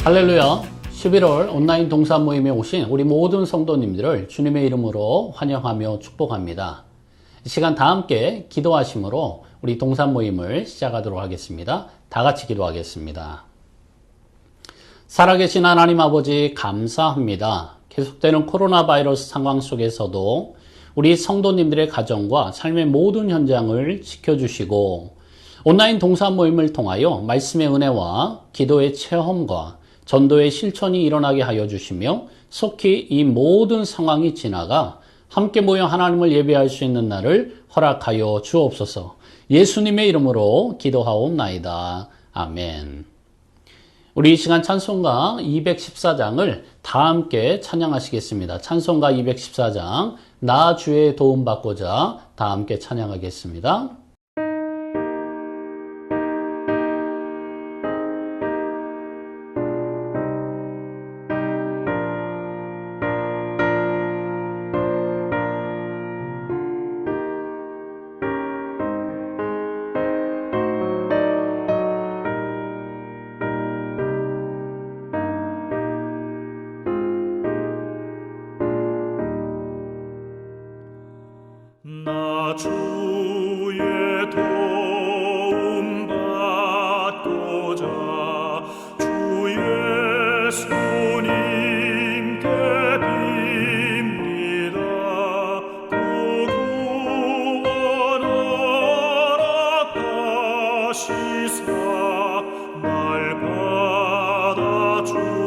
할렐루야. 11월 온라인 동산 모임에 오신 우리 모든 성도님들을 주님의 이름으로 환영하며 축복합니다. 이 시간 다 함께 기도하심으로 우리 동산 모임을 시작하도록 하겠습니다. 다 같이 기도하겠습니다. 살아계신 하나님 아버지 감사합니다. 계속되는 코로나 바이러스 상황 속에서도 우리 성도님들의 가정과 삶의 모든 현장을 지켜주시고 온라인 동산 모임을 통하여 말씀의 은혜와 기도의 체험과 전도의 실천이 일어나게 하여 주시며 속히 이 모든 상황이 지나가 함께 모여 하나님을 예배할 수 있는 날을 허락하여 주옵소서. 예수님의 이름으로 기도하옵나이다. 아멘. 우리 이 시간 찬송가 214장을 다 함께 찬양하시겠습니다. 찬송가 214장 나 주의 도움 받고자 다 함께 찬양하겠습니다. 나 주의 도움 받고자 주 예수님께 빕니다. 그 구원 허락하시사 날 받아주소서.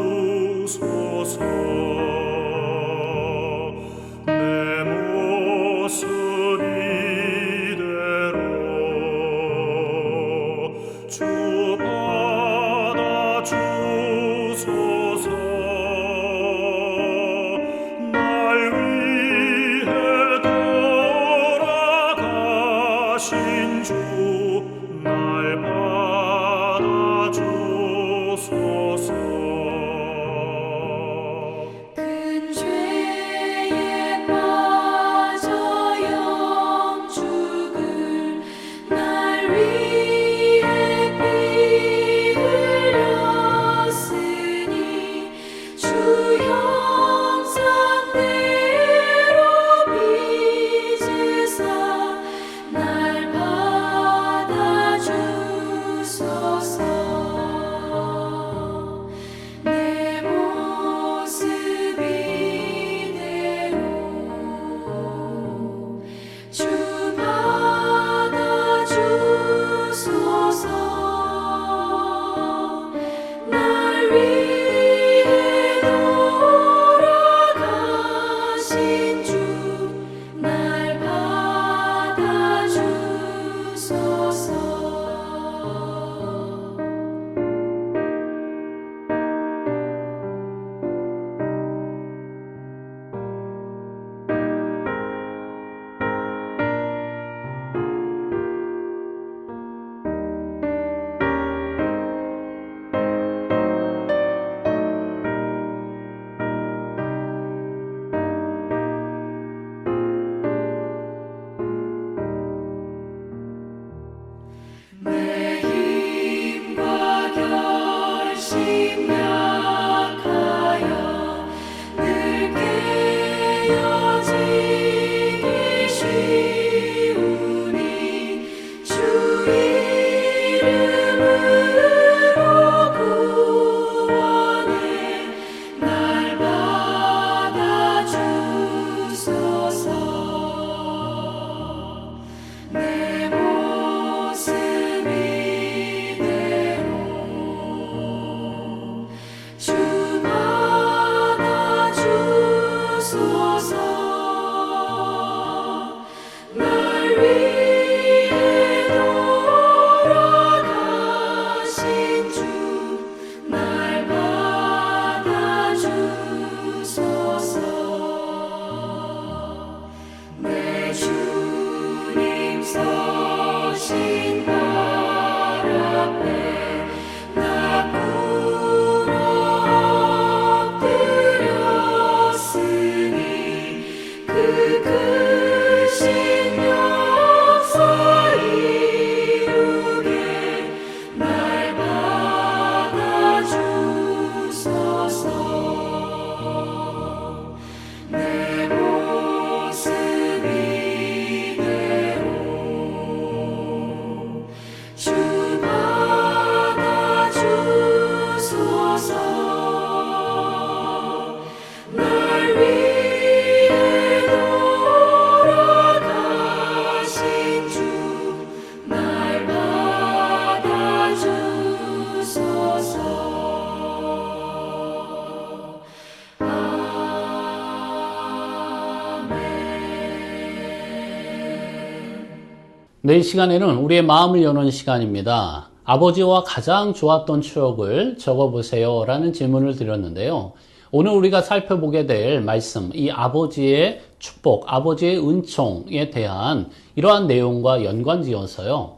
네, 이 시간에는 우리의 마음을 여는 시간입니다. 아버지와 가장 좋았던 추억을 적어보세요 라는 질문을 드렸는데요. 오늘 우리가 살펴보게 될 말씀, 이 아버지의 축복, 아버지의 은총에 대한 이러한 내용과 연관지어서요.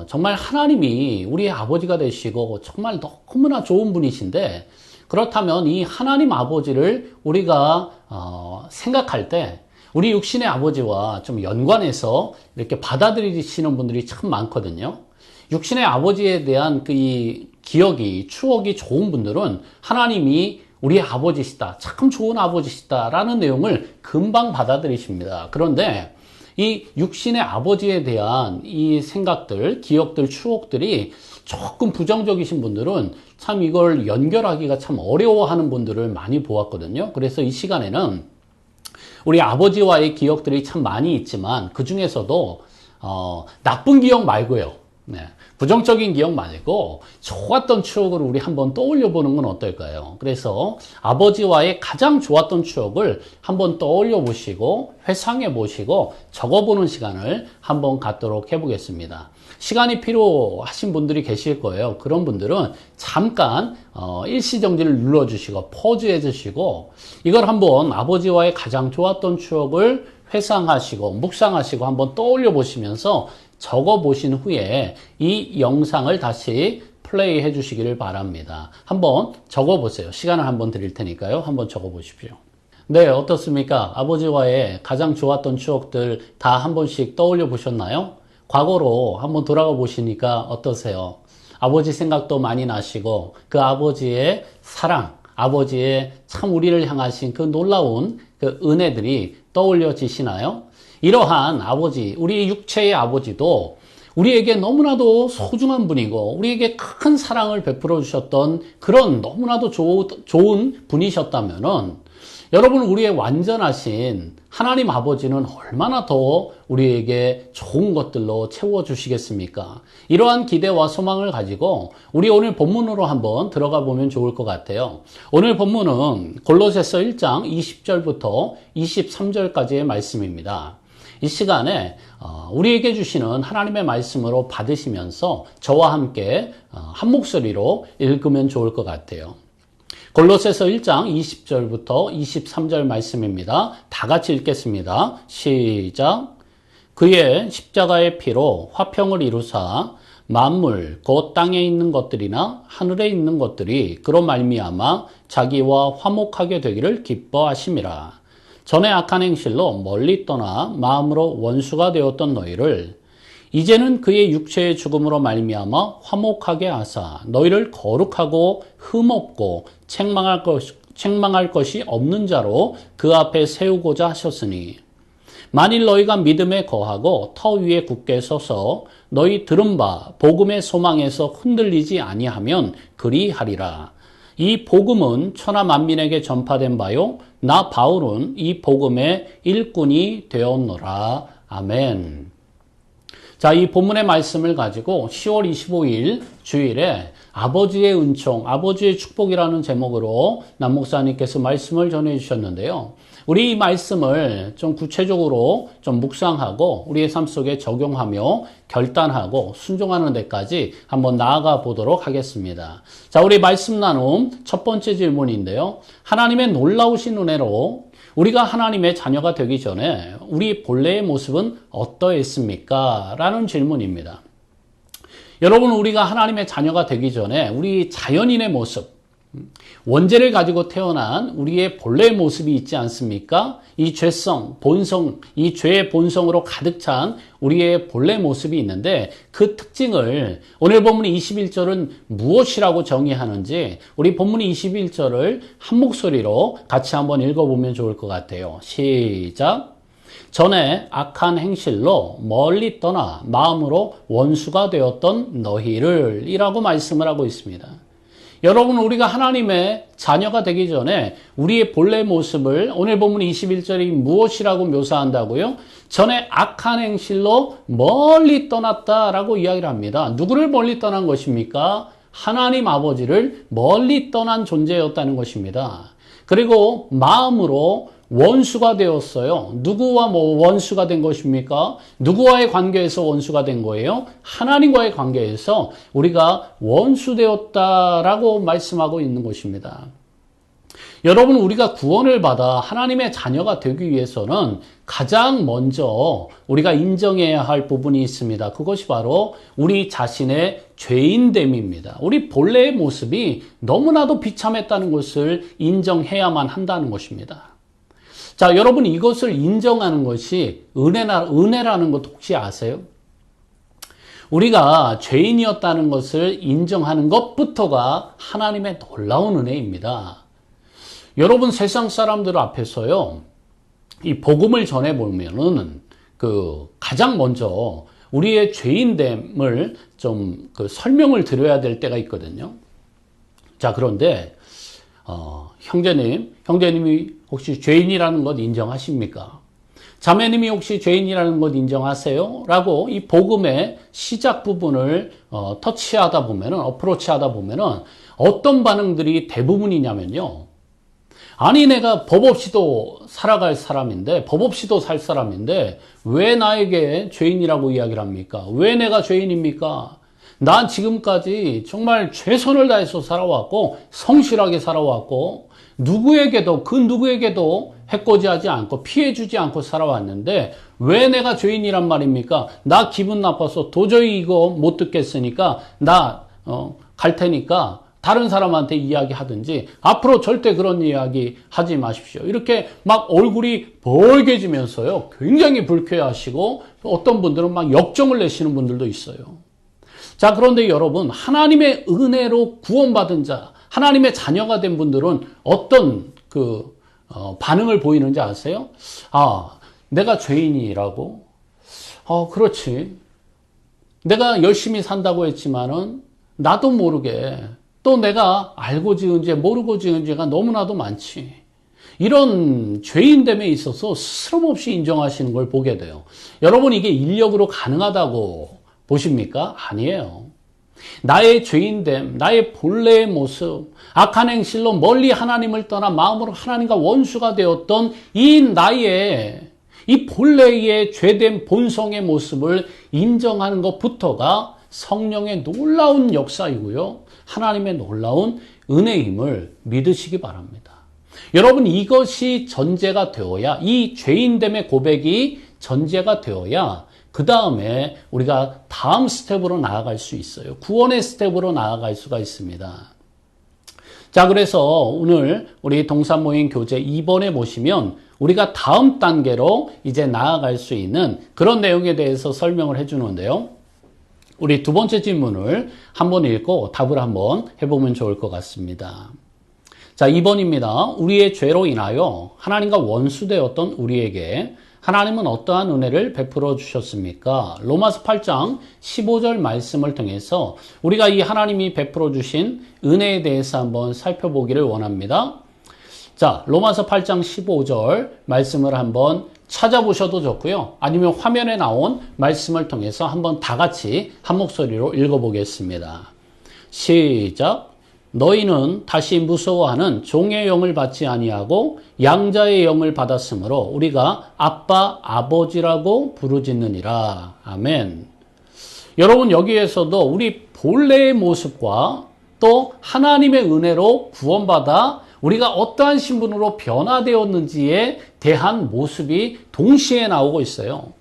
정말 하나님이 우리의 아버지가 되시고 정말 너무나 좋은 분이신데, 그렇다면 이 하나님 아버지를 우리가 생각할 때 우리 육신의 아버지와 좀 연관해서 이렇게 받아들이시는 분들이 참 많거든요. 육신의 아버지에 대한 이 기억이, 추억이 좋은 분들은 하나님이 우리의 아버지시다, 참 좋은 아버지시다 라는 내용을 금방 받아들이십니다. 그런데 이 육신의 아버지에 대한 이 생각들, 기억들, 추억들이 조금 부정적이신 분들은 참 이걸 연결하기가 참 어려워하는 분들을 많이 보았거든요. 그래서 이 시간에는 우리 아버지와의 기억들이 참 많이 있지만 그 중에서도 나쁜 기억 말고요. 네, 부정적인 기억 말고 좋았던 추억을 우리 한번 떠올려 보는 건 어떨까요? 그래서 아버지와의 가장 좋았던 추억을 한번 떠올려 보시고 회상해 보시고 적어보는 시간을 한번 갖도록 해보겠습니다. 시간이 필요하신 분들이 계실 거예요. 그런 분들은 잠깐 일시정지를 눌러주시고 퍼즈해 주시고 이걸 한번 아버지와의 가장 좋았던 추억을 회상하시고 묵상하시고 한번 떠올려 보시면서 적어 보신 후에 이 영상을 다시 플레이 해 주시기를 바랍니다. 한번 적어 보세요. 시간을 한번 드릴 테니까요. 한번 적어 보십시오. 네, 어떻습니까? 아버지와의 가장 좋았던 추억들 다 한 번씩 떠올려 보셨나요? 과거로 한번 돌아가 보시니까 어떠세요? 아버지 생각도 많이 나시고 그 아버지의 사랑, 아버지의 참 우리를 향하신 그 놀라운 그 은혜들이 떠올려지시나요? 이러한 아버지, 우리 육체의 아버지도 우리에게 너무나도 소중한 분이고 우리에게 큰 사랑을 베풀어 주셨던 그런 너무나도 좋은 분이셨다면은 여러분, 우리의 완전하신 하나님 아버지는 얼마나 더 우리에게 좋은 것들로 채워주시겠습니까? 이러한 기대와 소망을 가지고 우리 오늘 본문으로 한번 들어가 보면 좋을 것 같아요. 오늘 본문은 골로새서 1장 20절부터 23절까지의 말씀입니다. 이 시간에 우리에게 주시는 하나님의 말씀으로 받으시면서 저와 함께 한 목소리로 읽으면 좋을 것 같아요. 골로새서 1장 20절부터 23절 말씀입니다. 다 같이 읽겠습니다. 시작. 그의 십자가의 피로 화평을 이루사 만물 곧 땅에 있는 것들이나 하늘에 있는 것들이 그로 말미암아 자기와 화목하게 되기를 기뻐하심이라. 전에 악한 행실로 멀리 떠나 마음으로 원수가 되었던 너희를 이제는 그의 육체의 죽음으로 말미암아 화목하게 하사 너희를 거룩하고 흠없고 책망할 것이 없는 자로 그 앞에 세우고자 하셨으니 만일 너희가 믿음에 거하고 터 위에 굳게 서서 너희 들은 바 복음의 소망에서 흔들리지 아니하면 그리하리라. 이 복음은 천하 만민에게 전파된 바요 나 바울은 이 복음의 일꾼이 되었노라. 아멘. 자, 이 본문의 말씀을 가지고 10월 25일 주일에 아버지의 은총, 아버지의 축복이라는 제목으로 남 목사님께서 말씀을 전해 주셨는데요. 우리 이 말씀을 좀 구체적으로 좀 묵상하고 우리의 삶 속에 적용하며 결단하고 순종하는 데까지 한번 나아가 보도록 하겠습니다. 자, 우리 말씀 나눔 첫 번째 질문인데요. 하나님의 놀라우신 은혜로 우리가 하나님의 자녀가 되기 전에 우리 본래의 모습은 어떠했습니까? 라는 질문입니다. 여러분, 우리가 하나님의 자녀가 되기 전에 우리 자연인의 모습, 원죄를 가지고 태어난 우리의 본래의 모습이 있지 않습니까? 이 죄성, 본성, 이 죄의 본성으로 가득 찬 우리의 본래 모습이 있는데 그 특징을 오늘 본문 21절은 무엇이라고 정의하는지 우리 본문 21절을 한 목소리로 같이 한번 읽어보면 좋을 것 같아요. 시작! 전에 악한 행실로 멀리 떠나 마음으로 원수가 되었던 너희를 이라고 말씀을 하고 있습니다. 여러분, 우리가 하나님의 자녀가 되기 전에 우리의 본래 모습을 오늘 본문 21절이 무엇이라고 묘사한다고요? 전에 악한 행실로 멀리 떠났다라고 이야기를 합니다. 누구를 멀리 떠난 것입니까? 하나님 아버지를 멀리 떠난 존재였다는 것입니다. 그리고 마음으로 원수가 되었어요. 누구와 원수가 된 것입니까? 누구와의 관계에서 원수가 된 거예요? 하나님과의 관계에서 우리가 원수 되었다라고 말씀하고 있는 것입니다. 여러분, 우리가 구원을 받아 하나님의 자녀가 되기 위해서는 가장 먼저 우리가 인정해야 할 부분이 있습니다. 그것이 바로 우리 자신의 죄인됨입니다. 우리 본래의 모습이 너무나도 비참했다는 것을 인정해야만 한다는 것입니다. 자, 여러분, 이것을 인정하는 것이 은혜라는 것 혹시 아세요? 우리가 죄인이었다는 것을 인정하는 것부터가 하나님의 놀라운 은혜입니다. 여러분, 세상 사람들 앞에서요, 이 복음을 전해보면은, 가장 먼저 우리의 죄인됨을 좀 설명을 드려야 될 때가 있거든요. 자, 그런데, 형제님이 혹시 죄인이라는 것 인정하십니까? 자매님이 혹시 죄인이라는 것 인정하세요? 라고 이 복음의 시작 부분을 터치하다 보면은, 어프로치하다 보면은 어떤 반응들이 대부분이냐면요. 아니, 내가 법 없이도 살아갈 사람인데, 법 없이도 살 사람인데 왜 나에게 죄인이라고 이야기를 합니까? 왜 내가 죄인입니까? 난 지금까지 정말 최선을 다해서 살아왔고 성실하게 살아왔고 그 누구에게도 해코지하지 않고 피해주지 않고 살아왔는데 왜 내가 죄인이란 말입니까? 나 기분 나빠서 도저히 이거 못 듣겠으니까 갈 테니까 다른 사람한테 이야기하든지 앞으로 절대 그런 이야기 하지 마십시오. 이렇게 막 얼굴이 벌개지면서요, 굉장히 불쾌하시고 어떤 분들은 막 역정을 내시는 분들도 있어요. 자, 그런데 여러분, 하나님의 은혜로 구원받은 자, 하나님의 자녀가 된 분들은 어떤 반응을 보이는지 아세요? 내가 죄인이라고? 그렇지. 내가 열심히 산다고 했지만은 나도 모르게 또 내가 알고 지은 죄, 모르고 지은 죄가 너무나도 많지. 이런 죄인됨에 있어서 스스럼없이 인정하시는 걸 보게 돼요. 여러분, 이게 인력으로 가능하다고 보십니까? 아니에요. 나의 죄인됨, 나의 본래의 모습, 악한 행실로 멀리 하나님을 떠나 마음으로 하나님과 원수가 되었던 이 본래의 죄된 본성의 모습을 인정하는 것부터가 성령의 놀라운 역사이고요, 하나님의 놀라운 은혜임을 믿으시기 바랍니다. 여러분, 이것이 전제가 되어야, 이 죄인됨의 고백이 전제가 되어야 그 다음에 우리가 다음 스텝으로 나아갈 수 있어요. 구원의 스텝으로 나아갈 수가 있습니다. 자, 그래서 오늘 우리 동산모임 교재 2번에 보시면 우리가 다음 단계로 이제 나아갈 수 있는 그런 내용에 대해서 설명을 해주는데요. 우리 두 번째 질문을 한번 읽고 답을 한번 해보면 좋을 것 같습니다. 자, 2번입니다. 우리의 죄로 인하여 하나님과 원수되었던 우리에게 하나님은 어떠한 은혜를 베풀어 주셨습니까? 로마서 8장 15절 말씀을 통해서 우리가 이 하나님이 베풀어 주신 은혜에 대해서 한번 살펴보기를 원합니다. 자, 로마서 8장 15절 말씀을 한번 찾아보셔도 좋고요. 아니면 화면에 나온 말씀을 통해서 한번 다 같이 한 목소리로 읽어보겠습니다. 시작. 너희는 다시 무서워하는 종의 영을 받지 아니하고 양자의 영을 받았으므로 우리가 아빠, 아버지라고 부르짖느니라. 아멘. 여러분, 여기에서도 우리 본래의 모습과 또 하나님의 은혜로 구원받아 우리가 어떠한 신분으로 변화되었는지에 대한 모습이 동시에 나오고 있어요.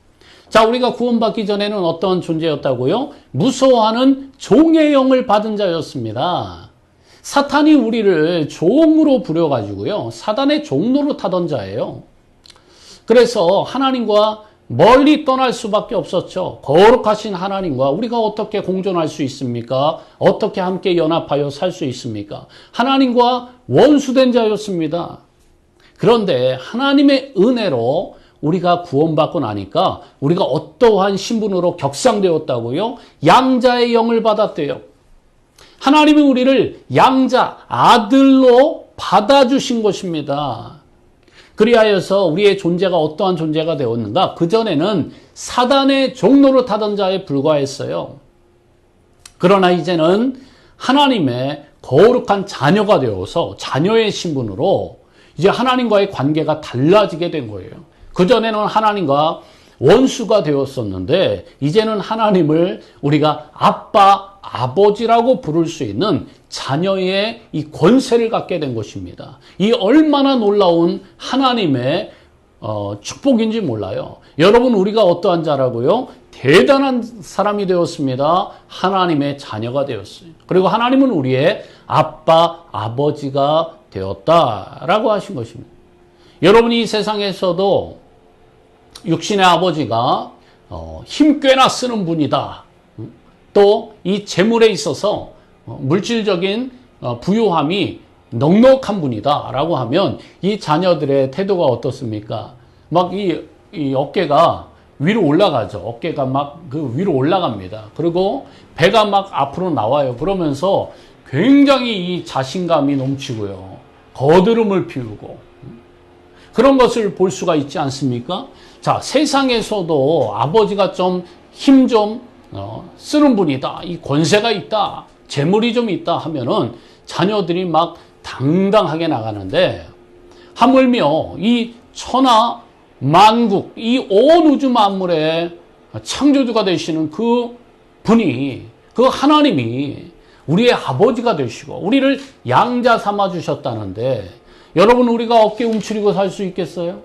자, 우리가 구원받기 전에는 어떤 존재였다고요? 무서워하는 종의 영을 받은 자였습니다. 사탄이 우리를 종으로 부려가지고요, 사단의 종로로 타던 자예요. 그래서 하나님과 멀리 떠날 수밖에 없었죠. 거룩하신 하나님과 우리가 어떻게 공존할 수 있습니까? 어떻게 함께 연합하여 살 수 있습니까? 하나님과 원수된 자였습니다. 그런데 하나님의 은혜로 우리가 구원받고 나니까 우리가 어떠한 신분으로 격상되었다고요? 양자의 영을 받았대요. 하나님이 우리를 양자, 아들로 받아주신 것입니다. 그리하여서 우리의 존재가 어떠한 존재가 되었는가? 그전에는 사단의 종로로 타던 자에 불과했어요. 그러나 이제는 하나님의 거룩한 자녀가 되어서 자녀의 신분으로 이제 하나님과의 관계가 달라지게 된 거예요. 그전에는 하나님과 원수가 되었었는데 이제는 하나님을 우리가 아빠, 아버지라고 부를 수 있는 자녀의 이 권세를 갖게 된 것입니다. 이 얼마나 놀라운 하나님의 축복인지 몰라요. 여러분, 우리가 어떠한 자라고요? 대단한 사람이 되었습니다. 하나님의 자녀가 되었어요. 그리고 하나님은 우리의 아빠, 아버지가 되었다라고 하신 것입니다. 여러분이 이 세상에서도 육신의 아버지가 힘 꽤나 쓰는 분이다. 또 이 재물에 있어서 물질적인 부유함이 넉넉한 분이다 라고 하면 이 자녀들의 태도가 어떻습니까? 막 이 어깨가 위로 올라가죠. 어깨가 막 그 위로 올라갑니다. 그리고 배가 막 앞으로 나와요. 그러면서 굉장히 이 자신감이 넘치고요. 거드름을 피우고 그런 것을 볼 수가 있지 않습니까? 자, 세상에서도 아버지가 좀 힘 좀 쓰는 분이다. 이 권세가 있다. 재물이 좀 있다 하면은 자녀들이 막 당당하게 나가는데 하물며 이 천하 만국, 이 온 우주 만물의 창조주가 되시는 그 분이, 그 하나님이 우리의 아버지가 되시고 우리를 양자 삼아 주셨다는데 여러분, 우리가 어깨 움츠리고 살 수 있겠어요?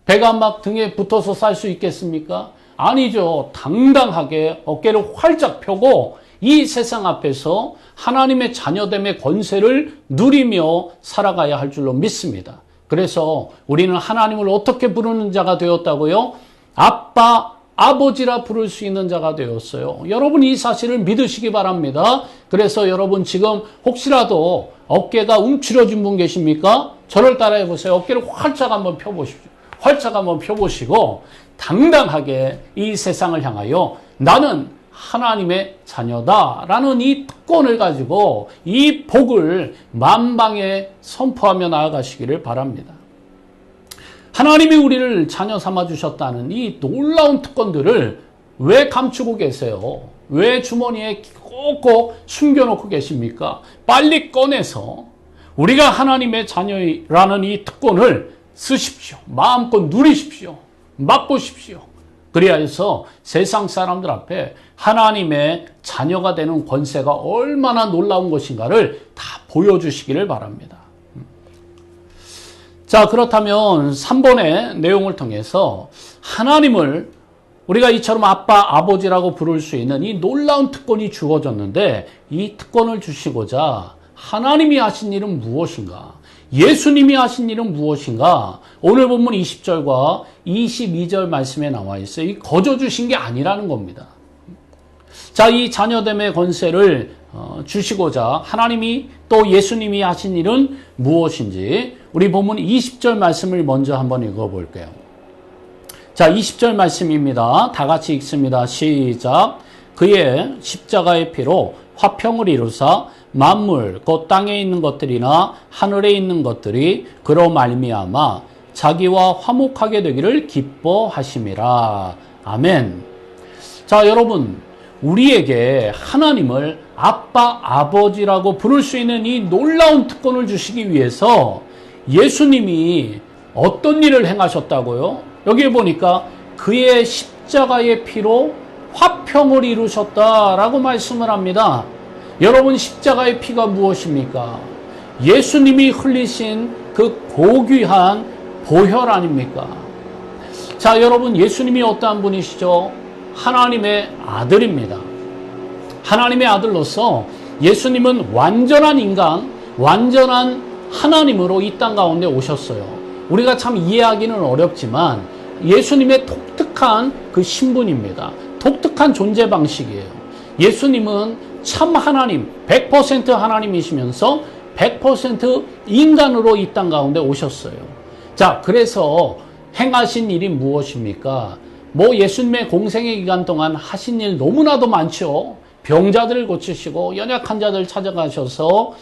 배가 막 등에 붙어서 살 수 있겠습니까? 아니죠. 당당하게 어깨를 활짝 펴고 이 세상 앞에서 하나님의 자녀됨의 권세를 누리며 살아가야 할 줄로 믿습니다. 그래서 우리는 하나님을 어떻게 부르는 자가 되었다고요? 아빠, 아버지라 부를 수 있는 자가 되었어요. 여러분, 이 사실을 믿으시기 바랍니다. 그래서 여러분, 지금 혹시라도 어깨가 움츠러진 분 계십니까? 저를 따라해 보세요. 어깨를 활짝 한번 펴보십시오. 활짝 한번 펴보시고 당당하게 이 세상을 향하여 나는 하나님의 자녀다라는 이 특권을 가지고 이 복을 만방에 선포하며 나아가시기를 바랍니다. 하나님이 우리를 자녀 삼아 주셨다는 이 놀라운 특권들을 왜 감추고 계세요? 왜 주머니에 꼭꼭 숨겨놓고 계십니까? 빨리 꺼내서 우리가 하나님의 자녀라는 이 특권을 쓰십시오. 마음껏 누리십시오. 맛보십시오. 그래야 해서 세상 사람들 앞에 하나님의 자녀가 되는 권세가 얼마나 놀라운 것인가를 다 보여주시기를 바랍니다. 자, 그렇다면 3번의 내용을 통해서 하나님을 우리가 이처럼 아빠, 아버지라고 부를 수 있는 이 놀라운 특권이 주어졌는데 이 특권을 주시고자 하나님이 하신 일은 무엇인가? 예수님이 하신 일은 무엇인가? 오늘 본문 20절과 22절 말씀에 나와 있어요. 이 거저 주신 게 아니라는 겁니다. 자, 이 자녀됨의 권세를 주시고자 하나님이 또 예수님이 하신 일은 무엇인지 우리 본문 20절 말씀을 먼저 한번 읽어볼게요. 자, 20절 말씀입니다. 다 같이 읽습니다. 시작. 그의 십자가의 피로 화평을 이루사 만물 곧 땅에 있는 것들이나 하늘에 있는 것들이 그로 말미암아 자기와 화목하게 되기를 기뻐하심이라. 아멘. 자, 여러분, 우리에게 하나님을 아빠, 아버지라고 부를 수 있는 이 놀라운 특권을 주시기 위해서 예수님이 어떤 일을 행하셨다고요? 여기에 보니까 그의 십자가의 피로 화평을 이루셨다라고 말씀을 합니다. 여러분, 십자가의 피가 무엇입니까? 예수님이 흘리신 그 고귀한 보혈 아닙니까? 자, 여러분, 예수님이 어떠한 분이시죠? 하나님의 아들입니다. 하나님의 아들로서 예수님은 완전한 인간, 완전한 하나님으로 이 땅 가운데 오셨어요. 우리가 참 이해하기는 어렵지만 예수님의 독특한 그 신분입니다. 독특한 존재 방식이에요. 예수님은 참 하나님, 100% 하나님이시면서 100% 인간으로 이 땅 가운데 오셨어요. 자, 그래서 행하신 일이 무엇입니까? 뭐 예수님의 공생의 기간 동안 하신 일 너무나도 많죠. 병자들을 고치시고 연약한 자들 찾아가셔서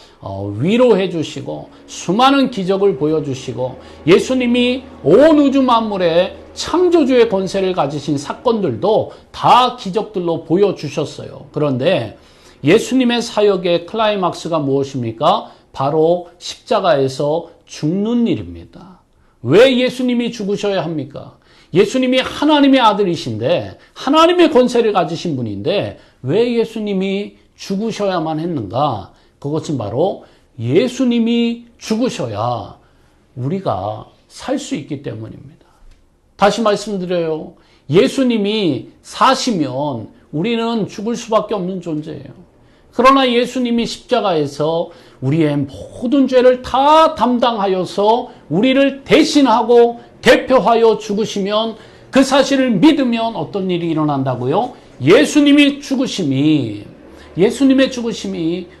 위로해 주시고 수많은 기적을 보여주시고 예수님이 온 우주 만물의 창조주의 권세를 가지신 사건들도 다 기적들로 보여주셨어요. 그런데 예수님의 사역의 클라이막스가 무엇입니까? 바로 십자가에서 죽는 일입니다. 왜 예수님이 죽으셔야 합니까? 예수님이 하나님의 아들이신데 하나님의 권세를 가지신 분인데 왜 예수님이 죽으셔야만 했는가? 그것은 바로 예수님이 죽으셔야 우리가 살 수 있기 때문입니다. 다시 말씀드려요. 예수님이 사시면 우리는 죽을 수밖에 없는 존재예요. 그러나 예수님이 십자가에서 우리의 모든 죄를 다 담당하여서 우리를 대신하고 대표하여 죽으시면 그 사실을 믿으면 어떤 일이 일어난다고요? 예수님의 죽으심이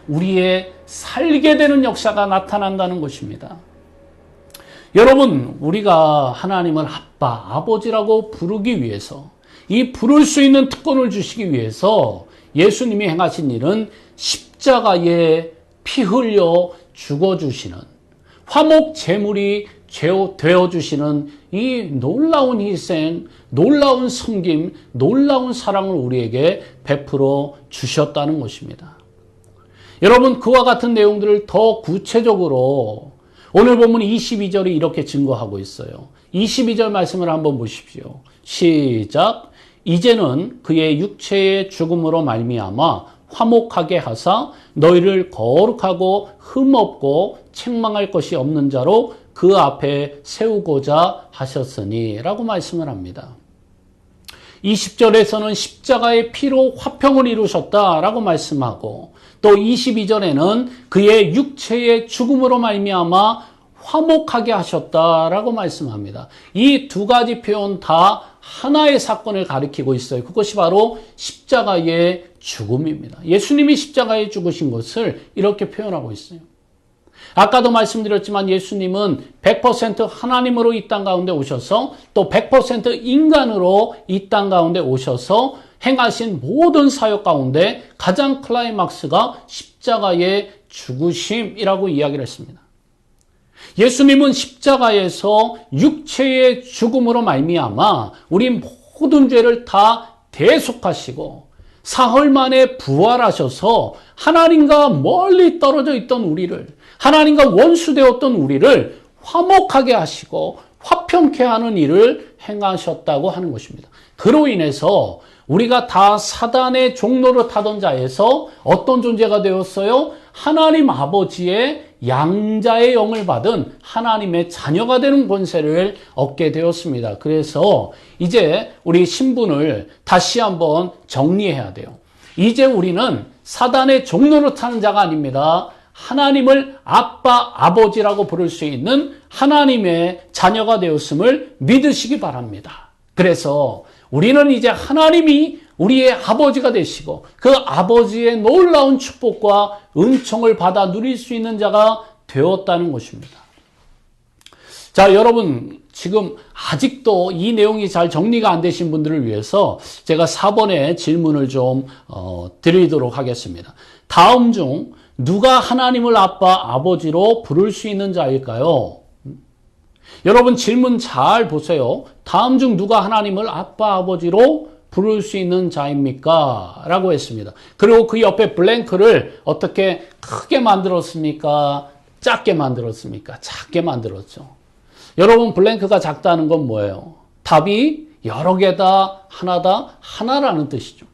우리의 살게 되는 역사가 나타난다는 것입니다. 여러분, 우리가 하나님을 아빠, 아버지라고 부르기 위해서 이 부를 수 있는 특권을 주시기 위해서 예수님이 행하신 일은 십자가에 피 흘려 죽어주시는 화목 제물이 되어주시는 이 놀라운 희생, 놀라운 섬김, 놀라운 사랑을 우리에게 베풀어 주셨다는 것입니다. 여러분, 그와 같은 내용들을 더 구체적으로 오늘 본문 22절이 이렇게 증거하고 있어요. 22절 말씀을 한번 보십시오. 시작. 이제는 그의 육체의 죽음으로 말미암아 화목하게 하사 너희를 거룩하고 흠없고 책망할 것이 없는 자로 그 앞에 세우고자 하셨으니 라고 말씀을 합니다. 20절에서는 십자가의 피로 화평을 이루셨다라고 말씀하고 또 22절에는 그의 육체의 죽음으로 말미암아 화목하게 하셨다라고 말씀합니다. 이 두 가지 표현 다 하나의 사건을 가리키고 있어요. 그것이 바로 십자가의 죽음입니다. 예수님이 십자가에 죽으신 것을 이렇게 표현하고 있어요. 아까도 말씀드렸지만 예수님은 100% 하나님으로 이 땅 가운데 오셔서 또 100% 인간으로 이 땅 가운데 오셔서 행하신 모든 사역 가운데 가장 클라이막스가 십자가의 죽으심이라고 이야기를 했습니다. 예수님은 십자가에서 육체의 죽음으로 말미암아 우리 모든 죄를 다 대속하시고 사흘 만에 부활하셔서 하나님과 멀리 떨어져 있던 우리를, 하나님과 원수되었던 우리를 화목하게 하시고 화평케 하는 일을 행하셨다고 하는 것입니다. 그로 인해서 우리가 다 사단의 종로를 타던 자에서 어떤 존재가 되었어요? 하나님 아버지의 양자의 영을 받은 하나님의 자녀가 되는 권세를 얻게 되었습니다. 그래서 이제 우리 신분을 다시 한번 정리해야 돼요. 이제 우리는 사단의 종로를 타는 자가 아닙니다. 하나님을 아빠, 아버지라고 부를 수 있는 하나님의 자녀가 되었음을 믿으시기 바랍니다. 그래서 우리는 이제 하나님이 우리의 아버지가 되시고 그 아버지의 놀라운 축복과 은총을 받아 누릴 수 있는 자가 되었다는 것입니다. 자, 여러분, 지금 아직도 이 내용이 잘 정리가 안 되신 분들을 위해서 제가 4번의 질문을 좀 드리도록 하겠습니다. 다음 중 누가 하나님을 아빠, 아버지로 부를 수 있는 자일까요? 여러분 질문 잘 보세요. 다음 중 누가 하나님을 아빠, 아버지로 부를 수 있는 자입니까? 라고 했습니다. 그리고 그 옆에 블랭크를 어떻게 크게 만들었습니까? 작게 만들었습니까? 작게 만들었죠. 여러분 블랭크가 작다는 건 뭐예요? 답이 여러 개다, 하나다, 하나라는 뜻이죠.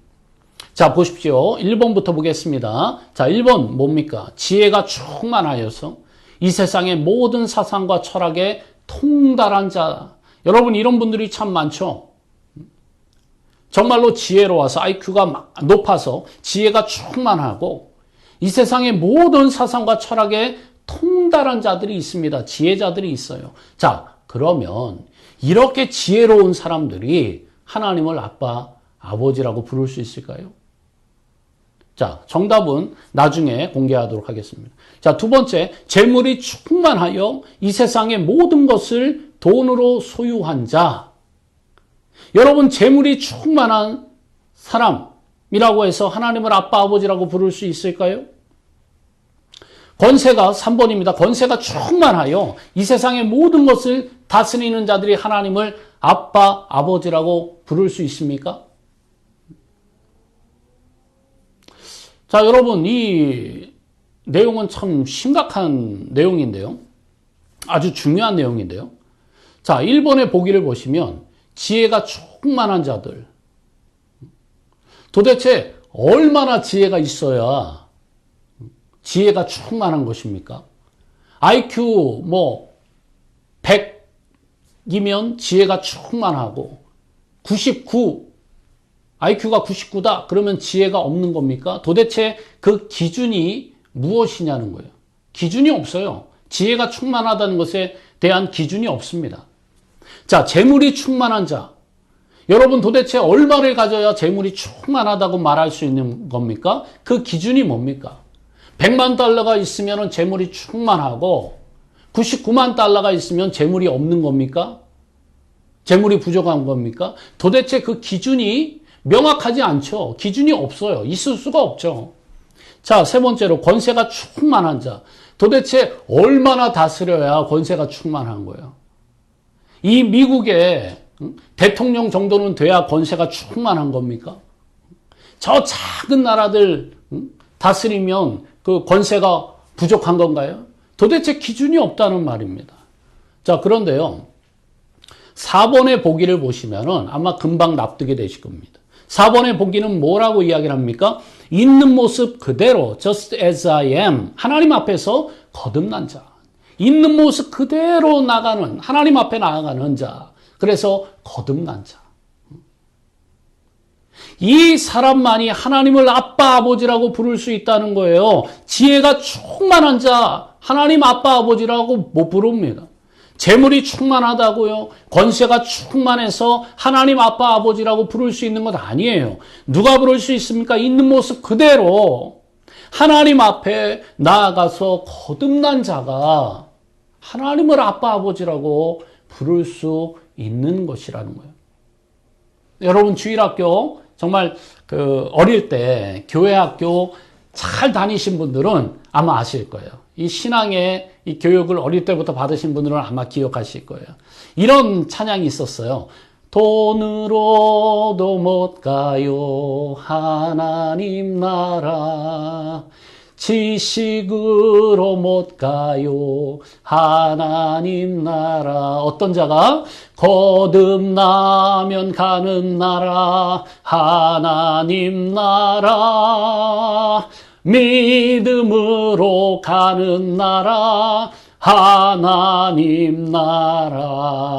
자, 보십시오. 1번부터 보겠습니다. 자, 1번 뭡니까? 지혜가 충만하여서 이 세상의 모든 사상과 철학에 통달한 자. 여러분 이런 분들이 참 많죠. 정말로 지혜로워서 IQ가 막 높아서 지혜가 충만하고 이 세상의 모든 사상과 철학에 통달한 자들이 있습니다. 지혜자들이 있어요. 자, 그러면 이렇게 지혜로운 사람들이 하나님을 아빠, 아버지라고 부를 수 있을까요? 자, 정답은 나중에 공개하도록 하겠습니다. 자, 두 번째, 재물이 충만하여 이 세상의 모든 것을 돈으로 소유한 자. 여러분, 재물이 충만한 사람이라고 해서 하나님을 아빠, 아버지라고 부를 수 있을까요? 권세가 3번입니다. 권세가 충만하여 이 세상의 모든 것을 다스리는 자들이 하나님을 아빠, 아버지라고 부를 수 있습니까? 자, 여러분, 이 내용은 참 심각한 내용인데요. 아주 중요한 내용인데요. 자, 1번의 보기를 보시면 지혜가 충만한 자들. 도대체 얼마나 지혜가 있어야 지혜가 충만한 것입니까? IQ 100이면 지혜가 충만하고 99, IQ가 99다 그러면 지혜가 없는 겁니까? 도대체 그 기준이 무엇이냐는 거예요. 기준이 없어요. 지혜가 충만하다는 것에 대한 기준이 없습니다. 자, 재물이 충만한 자. 여러분 도대체 얼마를 가져야 재물이 충만하다고 말할 수 있는 겁니까? 그 기준이 뭡니까? 100만 달러가 있으면 재물이 충만하고 99만 달러가 있으면 재물이 없는 겁니까? 재물이 부족한 겁니까? 도대체 그 기준이 명확하지 않죠. 기준이 없어요. 있을 수가 없죠. 자, 세 번째로 권세가 충만한 자. 도대체 얼마나 다스려야 권세가 충만한 거예요? 이 미국의 대통령 정도는 돼야 권세가 충만한 겁니까? 저 작은 나라들 다스리면 그 권세가 부족한 건가요? 도대체 기준이 없다는 말입니다. 자, 그런데요. 4번의 보기를 보시면은 아마 금방 납득이 되실 겁니다. 4번의 보기는 뭐라고 이야기를 합니까? 있는 모습 그대로 just as I am 하나님 앞에서 거듭난 자. 있는 모습 그대로 나가는 하나님 앞에 나아가는 자. 그래서 거듭난 자. 이 사람만이 하나님을 아빠 아버지라고 부를 수 있다는 거예요. 지혜가 충만한 자 하나님 아빠 아버지라고 못 부릅니다. 재물이 충만하다고요. 권세가 충만해서 하나님 아빠 아버지라고 부를 수 있는 것 아니에요. 누가 부를 수 있습니까? 있는 모습 그대로 하나님 앞에 나아가서 거듭난 자가 하나님을 아빠 아버지라고 부를 수 있는 것이라는 거예요. 여러분 주일학교 정말 어릴 때 교회 학교 잘 다니신 분들은 아마 아실 거예요. 이 신앙의 이 교육을 어릴 때부터 받으신 분들은 아마 기억하실 거예요. 이런 찬양이 있었어요. 돈으로도 못 가요 하나님 나라, 지식으로 못 가요 하나님 나라. 어떤 자가 거듭나면 가는 나라 하나님 나라, 믿음으로 가는 나라 하나님 나라.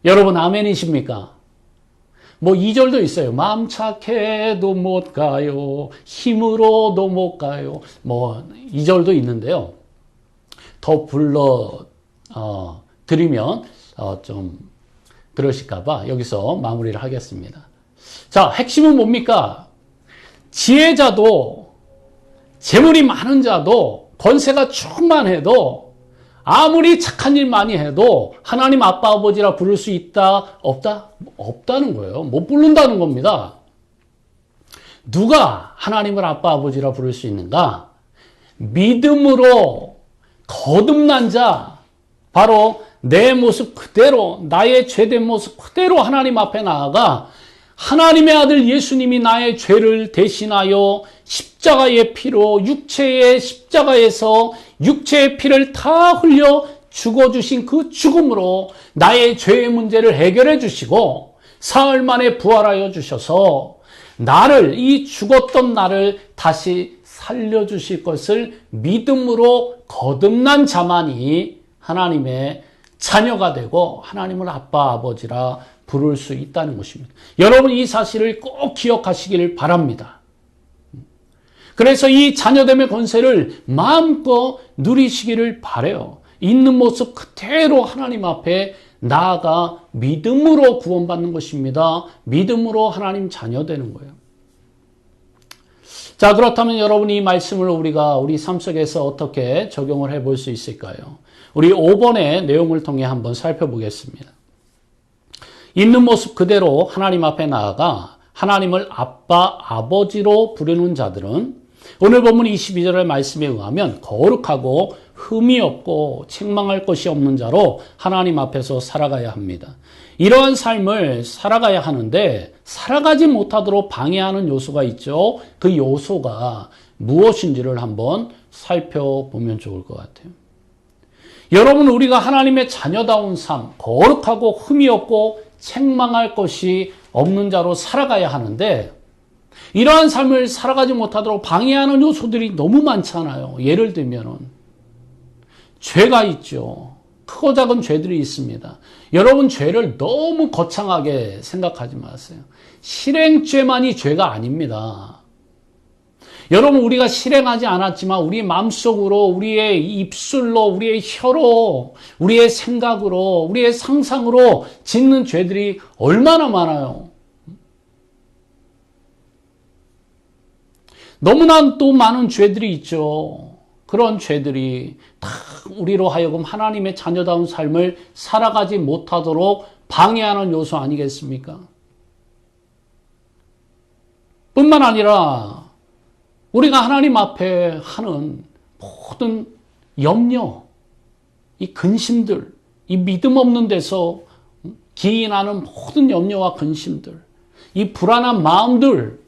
여러분 아멘이십니까? 뭐 2절도 있어요. 마음 착해도 못 가요. 힘으로도 못 가요. 뭐 2절도 있는데요. 더 불러 드리면 좀 그러실까봐 여기서 마무리를 하겠습니다. 자, 핵심은 뭡니까? 지혜자도 재물이 많은 자도 권세가 충만해도 아무리 착한 일 많이 해도 하나님 아빠 아버지라 부를 수 있다? 없다? 없다는 거예요. 못 부른다는 겁니다. 누가 하나님을 아빠 아버지라 부를 수 있는가? 믿음으로 거듭난 자, 바로 내 모습 그대로, 나의 죄된 모습 그대로 하나님 앞에 나아가 하나님의 아들 예수님이 나의 죄를 대신하여 십자가의 피로 육체의 십자가에서 육체의 피를 다 흘려 죽어주신 그 죽음으로 나의 죄의 문제를 해결해 주시고 사흘 만에 부활하여 주셔서 나를, 이 죽었던 나를 다시 살려주실 것을 믿음으로 거듭난 자만이 하나님의 자녀가 되고 하나님을 아빠 아버지라 부를 수 있다는 것입니다. 여러분 이 사실을 꼭 기억하시길 바랍니다. 그래서 이 자녀됨의 권세를 마음껏 누리시기를 바라요. 있는 모습 그대로 하나님 앞에 나아가 믿음으로 구원받는 것입니다. 믿음으로 하나님 자녀 되는 거예요. 자, 그렇다면 여러분 이 말씀을 우리가 우리 삶 속에서 어떻게 적용을 해볼 수 있을까요? 우리 5번의 내용을 통해 한번 살펴보겠습니다. 있는 모습 그대로 하나님 앞에 나아가 하나님을 아빠, 아버지로 부르는 자들은 오늘 본문 22절의 말씀에 의하면 거룩하고 흠이 없고 책망할 것이 없는 자로 하나님 앞에서 살아가야 합니다. 이러한 삶을 살아가야 하는데 살아가지 못하도록 방해하는 요소가 있죠. 그 요소가 무엇인지를 한번 살펴보면 좋을 것 같아요. 여러분, 우리가 하나님의 자녀다운 삶, 거룩하고 흠이 없고 책망할 것이 없는 자로 살아가야 하는데, 이러한 삶을 살아가지 못하도록 방해하는 요소들이 너무 많잖아요. 예를 들면은 죄가 있죠. 크고 작은 죄들이 있습니다. 여러분, 죄를 너무 거창하게 생각하지 마세요. 실행죄만이 죄가 아닙니다. 여러분, 우리가 실행하지 않았지만 우리 마음속으로, 우리의 입술로, 우리의 혀로, 우리의 생각으로, 우리의 상상으로 짓는 죄들이 얼마나 많아요. 너무나 또 많은 죄들이 있죠. 그런 죄들이 다 우리로 하여금 하나님의 자녀다운 삶을 살아가지 못하도록 방해하는 요소 아니겠습니까? 뿐만 아니라 우리가 하나님 앞에 하는 모든 염려, 이 근심들, 이 믿음 없는 데서 기인하는 모든 염려와 근심들, 이 불안한 마음들,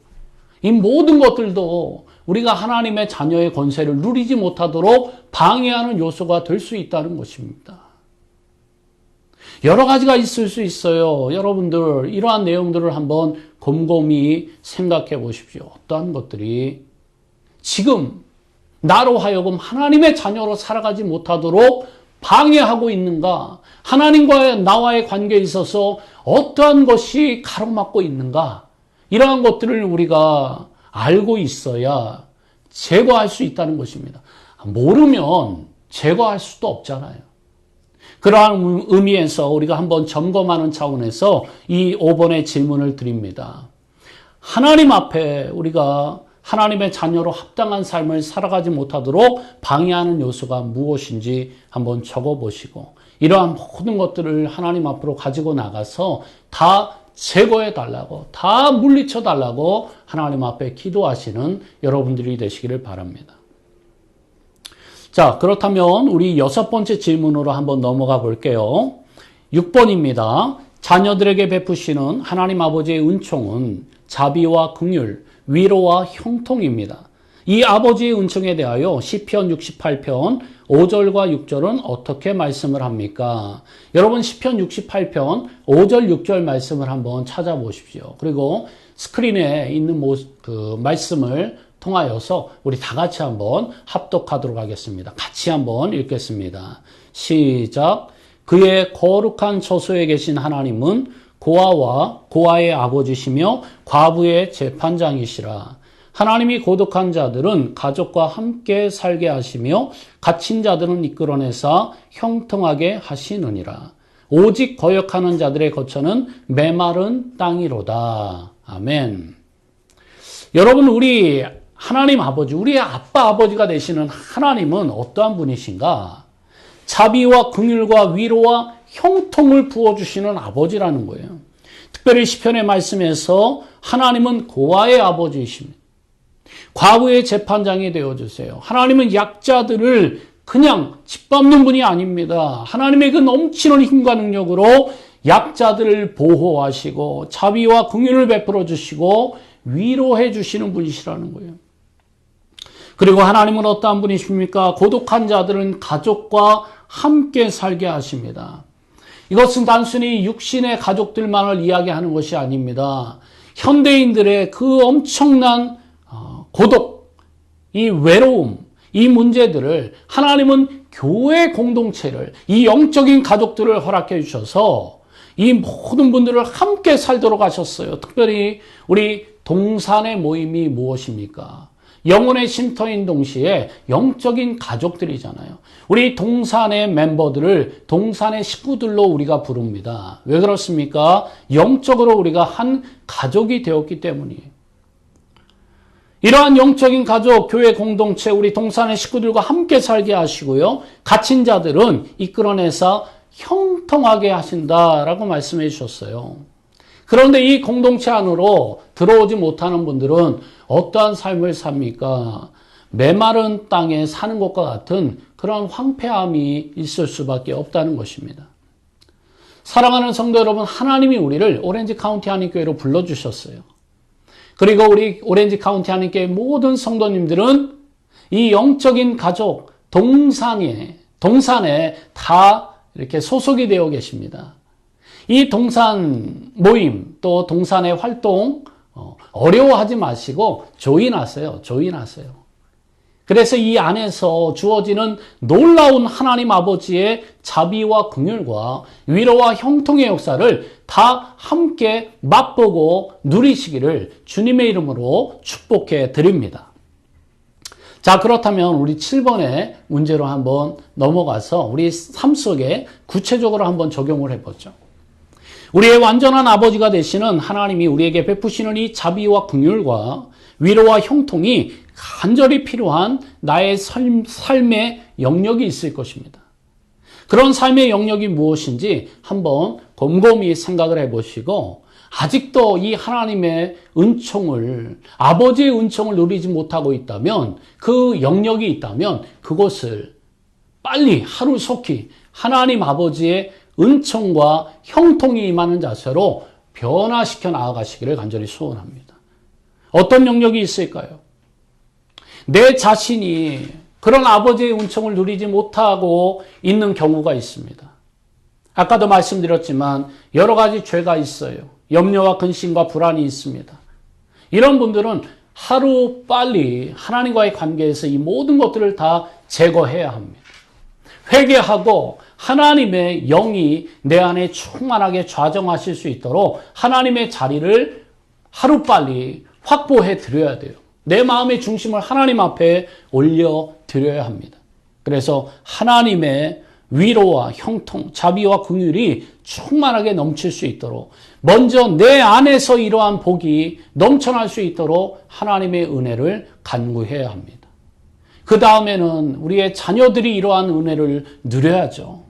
이 모든 것들도 우리가 하나님의 자녀의 권세를 누리지 못하도록 방해하는 요소가 될 수 있다는 것입니다. 여러 가지가 있을 수 있어요. 여러분들, 이러한 내용들을 한번 곰곰이 생각해 보십시오. 어떠한 것들이 지금 나로 하여금 하나님의 자녀로 살아가지 못하도록 방해하고 있는가? 하나님과의 나와의 관계에 있어서 어떠한 것이 가로막고 있는가? 이러한 것들을 우리가 알고 있어야 제거할 수 있다는 것입니다. 모르면 제거할 수도 없잖아요. 그러한 의미에서 우리가 한번 점검하는 차원에서 이 5번의 질문을 드립니다. 하나님 앞에 우리가 하나님의 자녀로 합당한 삶을 살아가지 못하도록 방해하는 요소가 무엇인지 한번 적어보시고, 이러한 모든 것들을 하나님 앞으로 가지고 나가서 다 제거해 달라고, 다 물리쳐 달라고 하나님 앞에 기도하시는 여러분들이 되시기를 바랍니다. 자, 그렇다면 우리 6번째 질문으로 한번 넘어가 볼게요. 6번입니다. 자녀들에게 베푸시는 하나님 아버지의 은총은 자비와 긍휼, 위로와 형통입니다. 이 아버지의 은총에 대하여 시편 68편 5절과 6절은 어떻게 말씀을 합니까? 여러분, 시편 68편 5절 6절 말씀을 한번 찾아보십시오. 그리고 스크린에 있는 그 말씀을 통하여서 우리 다 같이 한번 합독하도록 하겠습니다. 같이 한번 읽겠습니다. 시작. 그의 거룩한 처소에 계신 하나님은 고아와 고아의 아버지시며 과부의 재판장이시라. 하나님이 고독한 자들은 가족과 함께 살게 하시며 갇힌 자들은 이끌어내사 형통하게 하시느니라. 오직 거역하는 자들의 거처는 메마른 땅이로다. 아멘. 여러분, 우리 하나님 아버지, 우리의 아빠 아버지가 되시는 하나님은 어떠한 분이신가? 자비와 긍휼과 위로와 형통을 부어주시는 아버지라는 거예요. 특별히 시편의 말씀에서 하나님은 고아의 아버지이십니다. 과부의 재판장이 되어주세요. 하나님은 약자들을 그냥 짓밟는 분이 아닙니다. 하나님의 그 넘치는 힘과 능력으로 약자들을 보호하시고 자비와 긍휼을 베풀어 주시고 위로해 주시는 분이시라는 거예요. 그리고 하나님은 어떠한 분이십니까? 고독한 자들은 가족과 함께 살게 하십니다. 이것은 단순히 육신의 가족들만을 이야기하는 것이 아닙니다. 현대인들의 그 엄청난 고독, 이 외로움, 이 문제들을 하나님은 교회 공동체를, 이 영적인 가족들을 허락해 주셔서 이 모든 분들을 함께 살도록 하셨어요. 특별히 우리 동산의 모임이 무엇입니까? 영혼의 쉼터인 동시에 영적인 가족들이잖아요. 우리 동산의 멤버들을 동산의 식구들로 우리가 부릅니다. 왜 그렇습니까? 영적으로 우리가 한 가족이 되었기 때문이에요. 이러한 영적인 가족, 교회 공동체, 우리 동산의 식구들과 함께 살게 하시고요. 갇힌 자들은 이끌어내서 형통하게 하신다라고 말씀해 주셨어요. 그런데 이 공동체 안으로 들어오지 못하는 분들은 어떠한 삶을 삽니까? 메마른 땅에 사는 것과 같은 그런 황폐함이 있을 수밖에 없다는 것입니다. 사랑하는 성도 여러분, 하나님이 우리를 오렌지 카운티 한인교회로 불러주셨어요. 그리고 우리 오렌지 카운티 한인교회 모든 성도님들은 이 영적인 가족, 동산에 동산에 다 이렇게 소속이 되어 계십니다. 이 동산 모임 또 동산의 활동 어려워하지 마시고 조인하세요. 조인하세요. 그래서 이 안에서 주어지는 놀라운 하나님 아버지의 자비와 긍휼과 위로와 형통의 역사를 다 함께 맛보고 누리시기를 주님의 이름으로 축복해 드립니다. 자, 그렇다면 우리 7번의 문제로 한번 넘어가서 우리 삶 속에 구체적으로 한번 적용을 해보죠. 우리의 완전한 아버지가 되시는 하나님이 우리에게 베푸시는 이 자비와 긍휼과 위로와 형통이 간절히 필요한 나의 삶의 영역이 있을 것입니다. 그런 삶의 영역이 무엇인지 한번 곰곰이 생각을 해보시고 아직도 이 하나님의 은총을, 아버지의 은총을 누리지 못하고 있다면, 그 영역이 있다면 그것을 빨리 하루속히 하나님 아버지의 은총과 형통이 임하는 자세로 변화시켜 나아가시기를 간절히 소원합니다. 어떤 영역이 있을까요? 내 자신이 그런 아버지의 은총을 누리지 못하고 있는 경우가 있습니다. 아까도 말씀드렸지만 여러 가지 죄가 있어요. 염려와 근심과 불안이 있습니다. 이런 분들은 하루 빨리 하나님과의 관계에서 이 모든 것들을 다 제거해야 합니다. 회개하고 하나님의 영이 내 안에 충만하게 좌정하실 수 있도록 하나님의 자리를 하루빨리 확보해 드려야 돼요. 내 마음의 중심을 하나님 앞에 올려 드려야 합니다. 그래서 하나님의 위로와 형통, 자비와 긍휼이 충만하게 넘칠 수 있도록 먼저 내 안에서 이러한 복이 넘쳐날 수 있도록 하나님의 은혜를 간구해야 합니다. 그 다음에는 우리의 자녀들이 이러한 은혜를 누려야죠.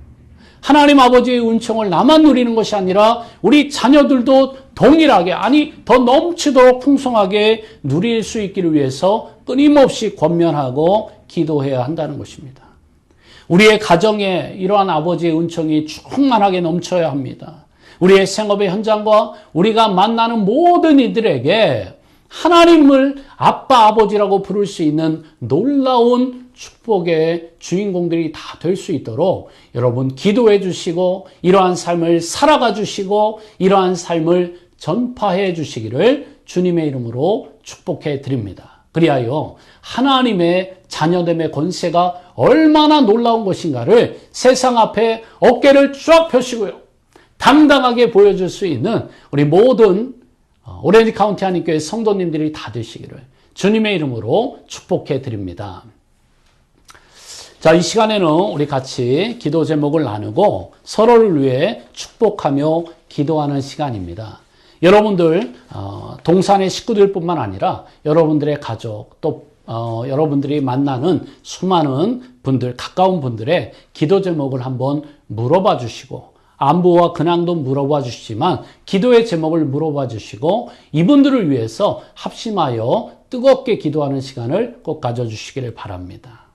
하나님 아버지의 은총을 나만 누리는 것이 아니라 우리 자녀들도 동일하게, 아니 더 넘치도록 풍성하게 누릴 수 있기를 위해서 끊임없이 권면하고 기도해야 한다는 것입니다. 우리의 가정에 이러한 아버지의 은총이 충만하게 넘쳐야 합니다. 우리의 생업의 현장과 우리가 만나는 모든 이들에게 하나님을 아빠, 아버지라고 부를 수 있는 놀라운 축복의 주인공들이 다 될 수 있도록 여러분 기도해 주시고 이러한 삶을 살아가 주시고 이러한 삶을 전파해 주시기를 주님의 이름으로 축복해 드립니다. 그리하여 하나님의 자녀됨의 권세가 얼마나 놀라운 것인가를 세상 앞에 어깨를 쫙 펴시고요. 당당하게 보여줄 수 있는 우리 모든 오렌지 카운티 한인교회 성도님들이 다 되시기를 주님의 이름으로 축복해 드립니다. 자, 이 시간에는 우리 같이 기도 제목을 나누고 서로를 위해 축복하며 기도하는 시간입니다. 여러분들 동산의 식구들뿐만 아니라 여러분들의 가족 또 여러분들이 만나는 수많은 분들, 가까운 분들의 기도 제목을 한번 물어봐 주시고 안부와 근황도 물어봐 주시지만 기도의 제목을 물어봐 주시고 이분들을 위해서 합심하여 뜨겁게 기도하는 시간을 꼭 가져주시기를 바랍니다.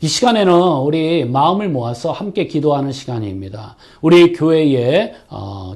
이 시간에는 우리 마음을 모아서 함께 기도하는 시간입니다. 우리 교회의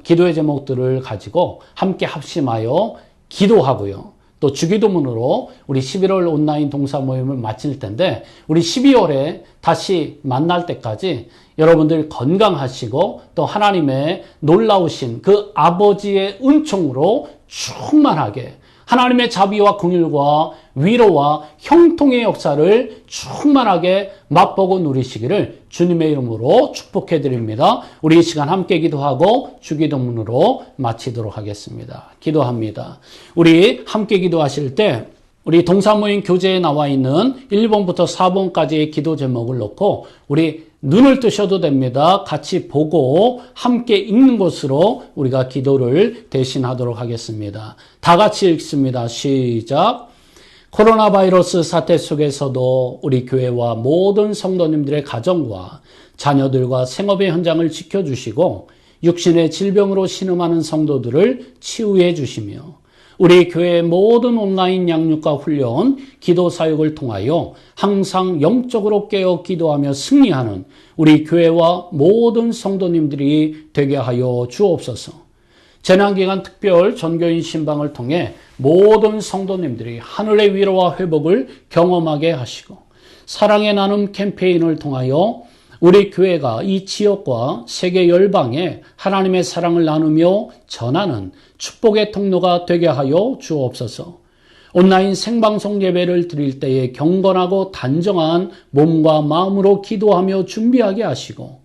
기도의 제목들을 가지고 함께 합심하여 기도하고요. 또 주기도문으로 우리 11월 온라인 동사 모임을 마칠 텐데 우리 12월에 다시 만날 때까지 여러분들 건강하시고 또 하나님의 놀라우신 그 아버지의 은총으로 충만하게 하나님의 자비와 긍휼과 위로와 형통의 역사를 충만하게 맛보고 누리시기를 주님의 이름으로 축복해 드립니다. 우리 이 시간 함께 기도하고 주기도문으로 마치도록 하겠습니다. 기도합니다. 우리 함께 기도하실 때 우리 동사모임 교재에 나와 있는 1번부터 4번까지의 기도 제목을 놓고 우리 눈을 뜨셔도 됩니다. 같이 보고 함께 읽는 것으로 우리가 기도를 대신하도록 하겠습니다. 다 같이 읽습니다. 시작. 코로나 바이러스 사태 속에서도 우리 교회와 모든 성도님들의 가정과 자녀들과 생업의 현장을 지켜주시고 육신의 질병으로 신음하는 성도들을 치유해 주시며 우리 교회의 모든 온라인 양육과 훈련, 기도 사역을 통하여 항상 영적으로 깨어 기도하며 승리하는 우리 교회와 모든 성도님들이 되게 하여 주옵소서. 재난기간 특별 전교인 신방을 통해 모든 성도님들이 하늘의 위로와 회복을 경험하게 하시고 사랑의 나눔 캠페인을 통하여 우리 교회가 이 지역과 세계 열방에 하나님의 사랑을 나누며 전하는 축복의 통로가 되게 하여 주옵소서. 온라인 생방송 예배를 드릴 때에 경건하고 단정한 몸과 마음으로 기도하며 준비하게 하시고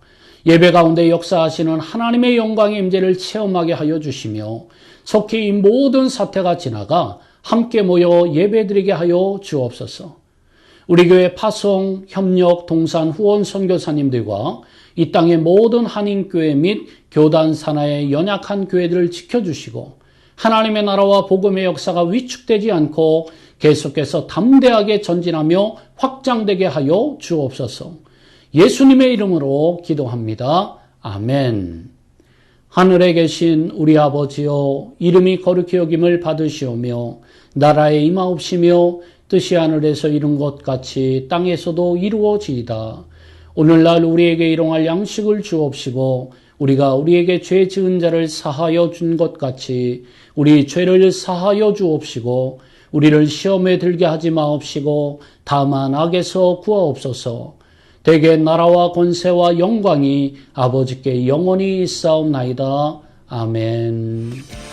예배 가운데 역사하시는 하나님의 영광의 임재를 체험하게 하여 주시며 속히 이 모든 사태가 지나가 함께 모여 예배드리게 하여 주옵소서. 우리 교회 파송, 협력, 동산, 후원 선교사님들과 이 땅의 모든 한인교회 및 교단 산하의 연약한 교회들을 지켜주시고 하나님의 나라와 복음의 역사가 위축되지 않고 계속해서 담대하게 전진하며 확장되게 하여 주옵소서. 예수님의 이름으로 기도합니다. 아멘. 하늘에 계신 우리 아버지여, 이름이 거룩히 여김을 받으시오며 나라에 임하옵시며 뜻이 하늘에서 이룬 것 같이 땅에서도 이루어지이다. 오늘날 우리에게 일용할 양식을 주옵시고 우리가 우리에게 죄 지은 자를 사하여 준 것 같이 우리 죄를 사하여 주옵시고 우리를 시험에 들게 하지 마옵시고 다만 악에서 구하옵소서. 대개 나라와 권세와 영광이 아버지께 영원히 있사옵나이다. 아멘.